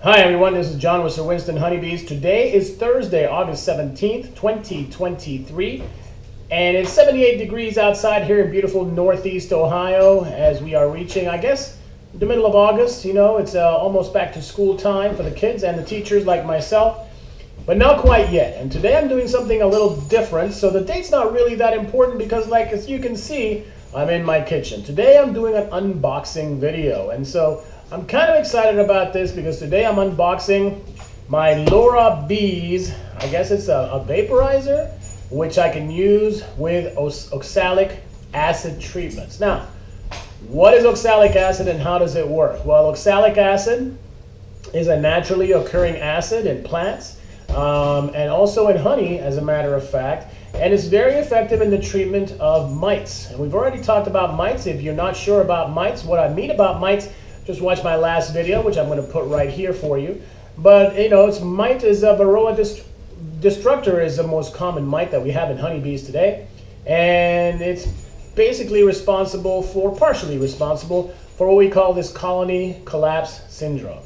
Hi everyone, this is John with Sir Winston Honeybees. Today is Thursday, August 17th, 2023, and it's 78 degrees outside here in beautiful Northeast Ohio as we are reaching, I guess, the middle of August. You know, it's almost back to school time for the kids and the teachers like myself, but not quite yet. And today I'm doing something a little different, so the date's not really that important because, like as you can see, I'm in my kitchen. Today I'm doing an unboxing video, and so I'm kind of excited about this because today I'm unboxing my Lorob bees. I guess it's a vaporizer, which I can use with oxalic acid treatments. Now, what is oxalic acid and how does it work? Well, oxalic acid is a naturally occurring acid in plants and also in honey, as a matter of fact, and it's very effective in the treatment of mites. And we've already talked about mites. If you're not sure about mites, what I mean about mites, just watch my last video, which I'm going to put right here for you. But, you know, mite is a Varroa destructor is the most common mite that we have in honeybees today. And it's basically partially responsible for what we call this colony collapse syndrome.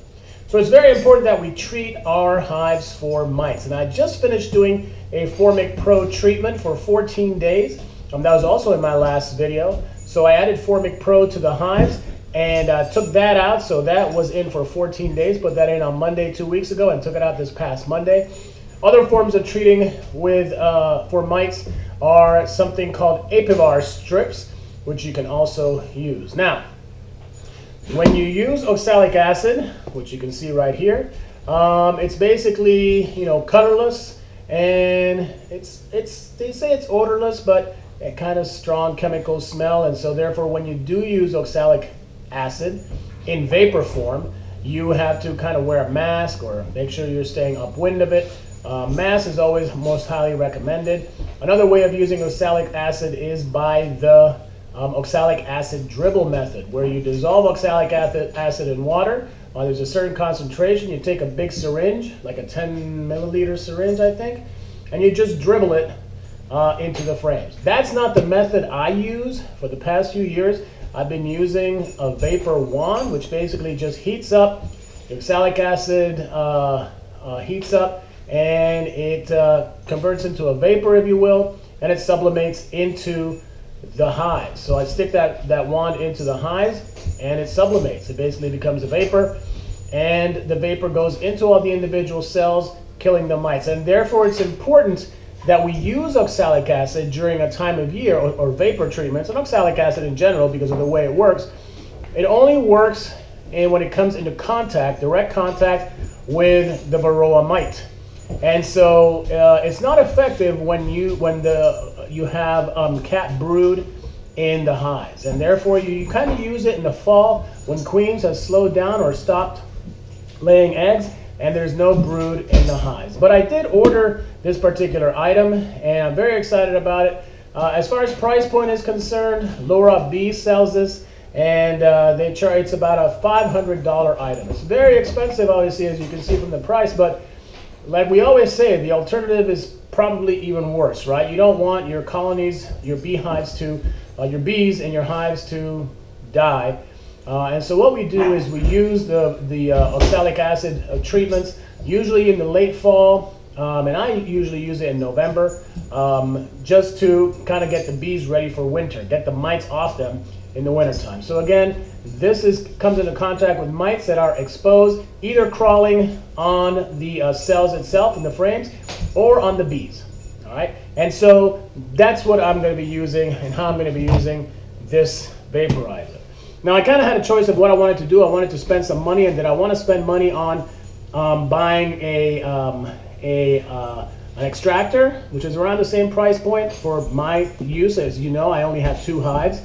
So it's very important that we treat our hives for mites. And I just finished doing a Formic Pro treatment for 14 days. That was also in my last video. So I added Formic Pro to the hives and took that out. So that was in for 14 days. Put that in on Monday 2 weeks ago and took it out this past Monday. Other forms of treating with for mites are something called Apivar strips, which you can also use. Now, when you use oxalic acid, which you can see right here, it's basically, you know, colorless, and they say it's odorless, but a kind of strong chemical smell. And so therefore, when you do use oxalic acid in vapor form, you have to kind of wear a mask or make sure you're staying upwind of it. Mask is always most highly recommended. Another way of using oxalic acid is by the oxalic acid dribble method, where you dissolve oxalic acid in water. There's a certain concentration. You take a big syringe, like a 10 milliliter syringe, I think, and you just dribble it into the frames. That's not the method I use. For the past few years, I've been using a vapor wand, which basically just heats up. The oxalic acid heats up, and it converts into a vapor, if you will, and it sublimates into the hives. So I stick that wand into the hives, and it sublimates. It basically becomes a vapor, and the vapor goes into all the individual cells, killing the mites. And therefore, it's important that we use oxalic acid during a time of year, or vapor treatments, and oxalic acid in general, because of the way it works. It only works when it comes into direct contact with the Varroa mite. And so it's not effective when you have cat brood in the hives. And therefore, you kind of use it in the fall when queens have slowed down or stopped laying eggs, and there's no brood in the hives. But I did order this particular item, and I'm very excited about it. As far as price point is concerned, Lorob Bees sells this, and they charge, it's about a $500 item. It's very expensive, obviously, as you can see from the price, but like we always say, the alternative is probably even worse, right? You don't want your colonies, your beehives your bees and your hives to die. And so what we do is we use the oxalic acid treatments, usually in the late fall, and I usually use it in November, just to kind of get the bees ready for winter, get the mites off them in the wintertime. So again, this comes into contact with mites that are exposed, either crawling on the cells itself in the frames or on the bees. All right, and so that's what I'm going to be using and how I'm going to be using this vaporizer. Now, I kind of had a choice of what I wanted to do. I wanted to spend some money, and did I want to spend money on buying an extractor, which is around the same price point for my use. As you know, I only have 2 hives.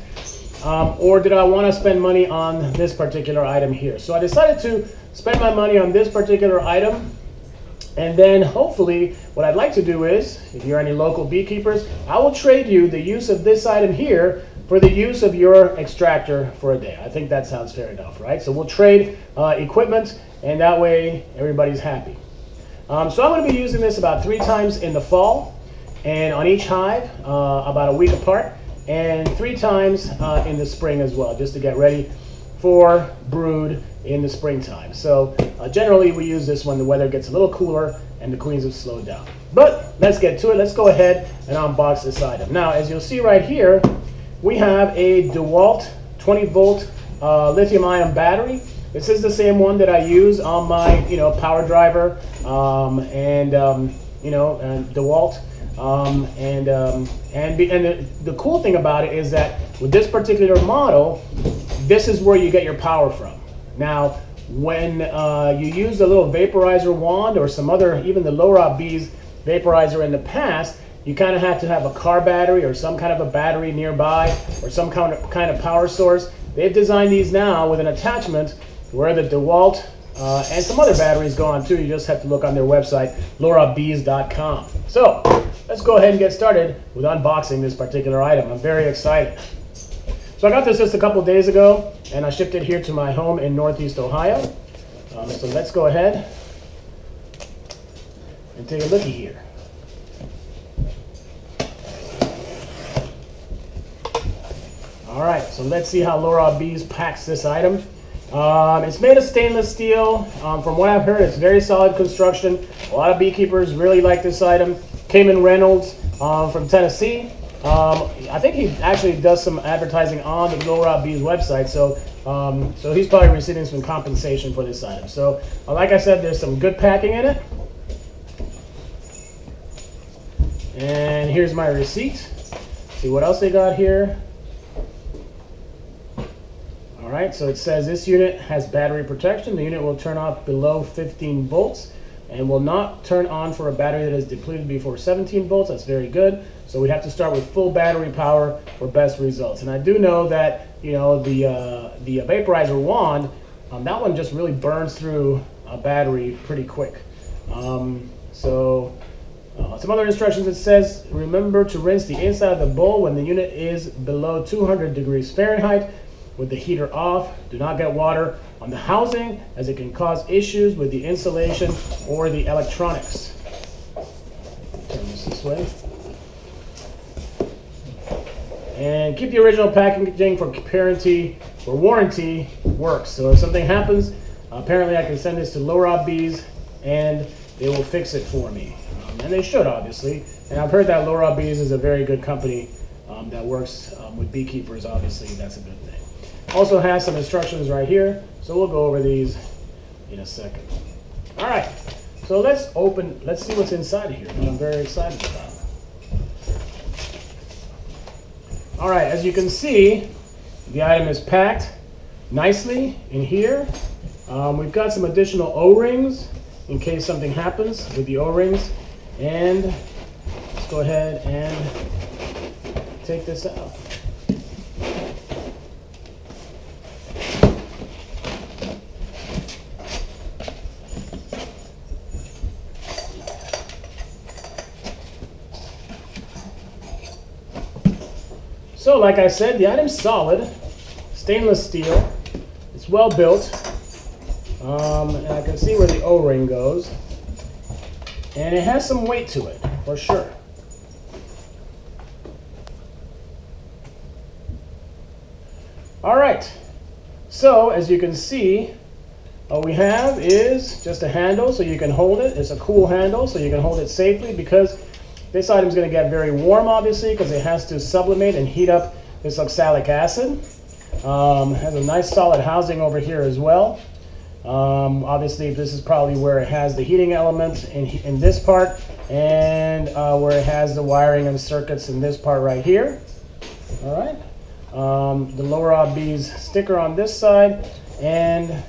Or did I want to spend money on this particular item here? So I decided to spend my money on this particular item, and then hopefully what I'd like to do is, if you're any local beekeepers, I will trade you the use of this item here for the use of your extractor for a day. I think that sounds fair enough, right? So we'll trade equipment, and that way everybody's happy. So I'm going to be using this about 3 times in the fall, and on each hive about a week apart, and 3 times in the spring as well, just to get ready for brood in the springtime. So generally we use this when the weather gets a little cooler and the queens have slowed down. But let's get to it. Let's go ahead and unbox this item. Now, as you'll see right here, we have a DeWalt 20-volt lithium-ion battery. This is the same one that I use on my, power driver and DeWalt. The cool thing about it is that with this particular model, this is where you get your power from. Now, when you use a little vaporizer wand or some other, even the Lorob Bees vaporizer in the past, you kind of have to have a car battery or some kind of a battery nearby or some kind of power source. They've designed these now with an attachment where the DeWalt and some other batteries go on too. You just have to look on their website, lorobbees.com. So let's go ahead and get started with unboxing this particular item. I'm very excited. So I got this just a couple days ago and I shipped it here to my home in Northeast Ohio. So let's go ahead and take a looky here. All right, so let's see how Lorob Bees packs this item. It's made of stainless steel. From what I've heard, it's very solid construction. A lot of beekeepers really like this item. Cayman Reynolds from Tennessee. I think he actually does some advertising on the Lorob Bees website, so he's probably receiving some compensation for this item. So, like I said, there's some good packing in it. And here's my receipt. See what else they got here. All right, so it says this unit has battery protection. The unit will turn off below 15 volts and will not turn on for a battery that is depleted before 17 volts. That's very good. So we have to start with full battery power for best results. And I do know that, the vaporizer wand, that one just really burns through a battery pretty quick. Some other instructions, it says, remember to rinse the inside of the bowl when the unit is below 200 degrees Fahrenheit with the heater off. Do not get water on the housing as it can cause issues with the insulation or the electronics. Turn this way. And keep the original packaging for warranty works. So if something happens, apparently I can send this to Lorob Bees and they will fix it for me. And they should, obviously. And I've heard that Lorob Bees is a very good company that works with beekeepers. Obviously, that's a good thing. Also has some instructions right here, so we'll go over these in a second. All right, so let's see what's inside of here, which I'm very excited about. All right, as you can see, the item is packed nicely in here. We've got some additional O-rings in case something happens with the O-rings. And let's go ahead and take this out. So like I said, the item's solid, stainless steel, it's well built, and I can see where the O-ring goes, and it has some weight to it, for sure. All right, so as you can see, what we have is just a handle so you can hold it. It's a cool handle so you can hold it safely because this item is going to get very warm, obviously, because it has to sublimate and heat up this oxalic acid. Has a nice solid housing over here as well. Obviously, this is probably where it has the heating element in this part, and where it has the wiring and circuits in this part right here. All right. The Lorob Bees sticker on this side, and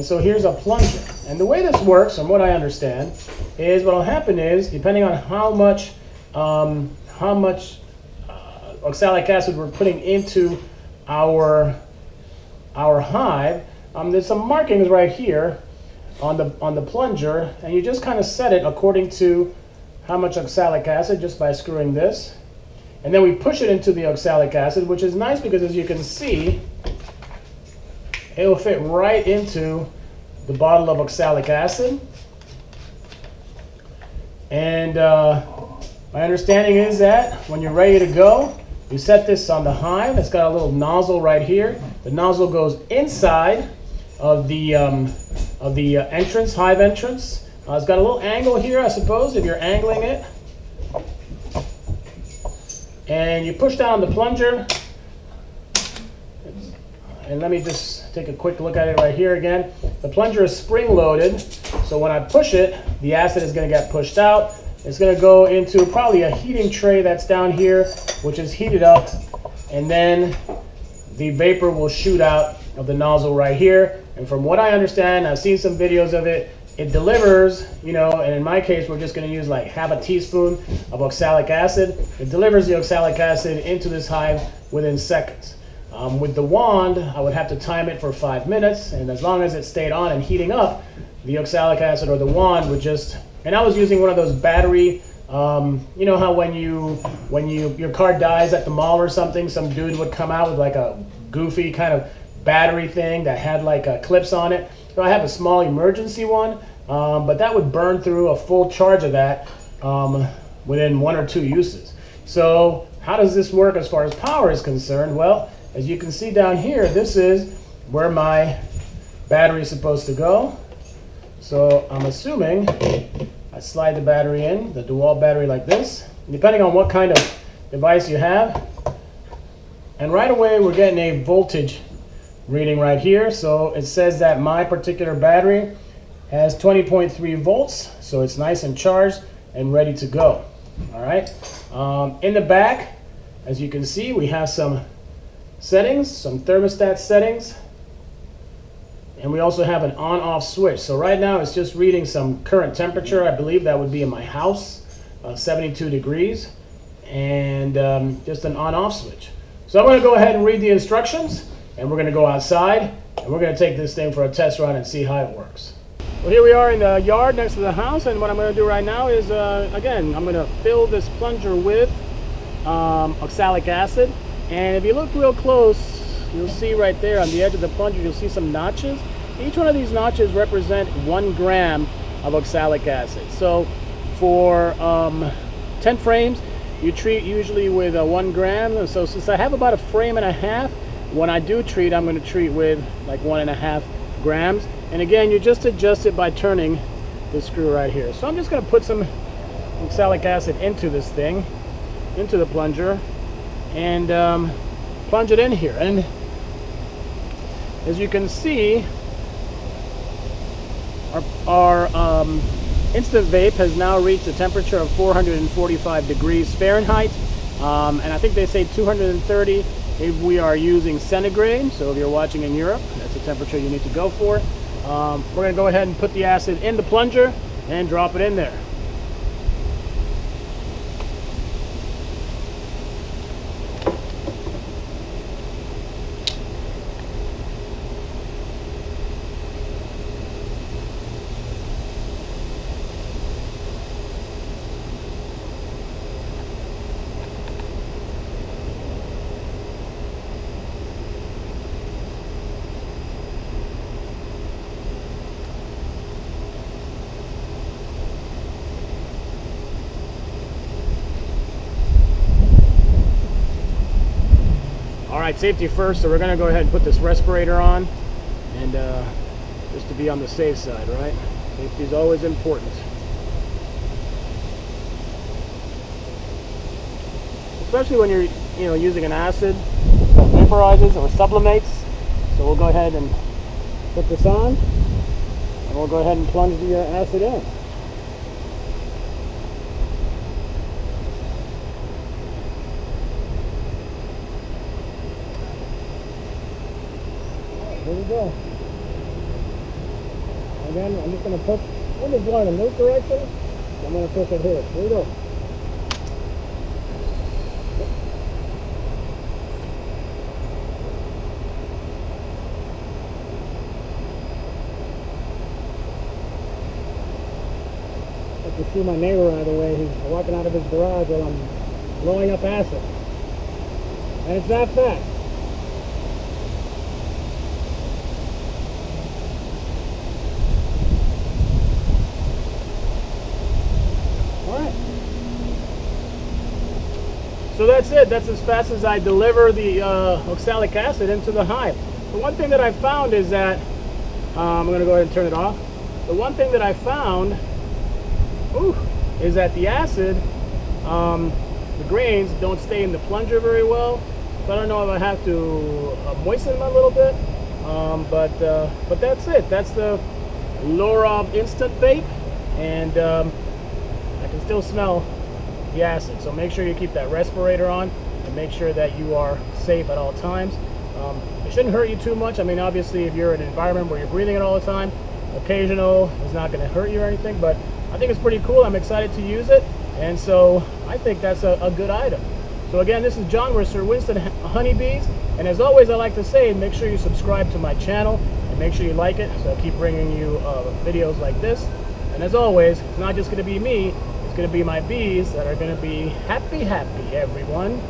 so here's a plunger. And the way this works, from what I understand, is what will happen is, depending on how much oxalic acid we're putting into our hive, there's some markings right here on the plunger, and you just kind of set it according to how much oxalic acid just by screwing this. And then we push it into the oxalic acid, which is nice because, as you can see, it will fit right into the bottle of oxalic acid. And my understanding is that when you're ready to go, you set this on the hive. It's got a little nozzle right here. The nozzle goes inside of the entrance, hive entrance. It's got a little angle here, I suppose, if you're angling it. And you push down the plunger. And let me just take a quick look at it right here again. The plunger is spring loaded, so when I push it, the acid is going to get pushed out. It's going to go into probably a heating tray that's down here, which is heated up, and then the vapor will shoot out of the nozzle right here. And from what I understand, I've seen some videos of it, it delivers, you know, and in my case, we're just going to use like half a teaspoon of oxalic acid. It delivers the oxalic acid into this hive within seconds. With the wand, I would have to time it for 5 minutes, and as long as it stayed on and heating up, the oxalic acid or the wand would just, and I was using one of those battery, you know how when your car dies at the mall or something, some dude would come out with like a goofy kind of battery thing that had like clips on it. So I have a small emergency one, but that would burn through a full charge of that within 1 or 2 uses. So how does this work as far as power is concerned? Well, as you can see down here, this is where my battery is supposed to go. So I'm assuming I slide the battery in, the DeWalt battery like this, depending on what kind of device you have. And right away we're getting a voltage reading right here. So it says that my particular battery has 20.3 volts, so it's nice and charged and ready to go. All right. In the back, as you can see, we have some settings, some thermostat settings, and we also have an on-off switch. So right now it's just reading some current temperature. I believe that would be in my house, 72 degrees, and just an on-off switch. So I'm going to go ahead and read the instructions, and we're going to go outside, and we're going to take this thing for a test run and see how it works. Well, here we are in the yard next to the house, and what I'm going to do right now is, again, I'm going to fill this plunger with oxalic acid. And if you look real close, you'll see right there on the edge of the plunger, you'll see some notches. Each one of these notches represent 1 gram of oxalic acid. So for 10 frames, you treat usually with 1 gram. So since I have about 1.5 frames, when I do treat, I'm going to treat with like 1.5 grams. And again, you just adjust it by turning this screw right here. So I'm just going to put some oxalic acid into this thing, into the plunger, and plunge it in here. And as you can see, our Instavap has now reached a temperature of 445 degrees Fahrenheit, and I think they say 230 if we are using centigrade. So if you're watching in Europe, that's the temperature you need to go for. We're going to go ahead and put the acid in the plunger and drop it in there. Alright, safety first, so we're going to go ahead and put this respirator on, and just to be on the safe side, right? Safety is always important. Especially when you're using an acid that vaporizes or sublimates. So we'll go ahead and put this on, and we'll go ahead and plunge the acid in. Here we go. Again, I'm just going to push. I'm just going in this direction. I'm going to push it here. Here we go. I can see my neighbor out of the way. He's walking out of his garage while I'm blowing up acid. And it's that fast. So that's it. That's as fast as I deliver the oxalic acid into the hive. The one thing that I found is that, I'm going to go ahead and turn it off. The one thing that I found, is that the acid, the grains don't stay in the plunger very well. So I don't know if I have to moisten them a little bit. But that's it. That's the Lorob Instant Vape, and I can still smell the acid. So make sure you keep that respirator on and make sure that you are safe at all times. It shouldn't hurt you too much. I mean, obviously, if you're in an environment where you're breathing it all the time, occasional is not going to hurt you or anything, but I think it's pretty cool. I'm excited to use it, and so I think that's a good item. So again, this is John with Sir Winston Honeybees, and as always, I like to say, make sure you subscribe to my channel and make sure you like it, so I keep bringing you videos like this. And as always, it's not just going to be me, it's going to be my bees that are going to be happy, everyone.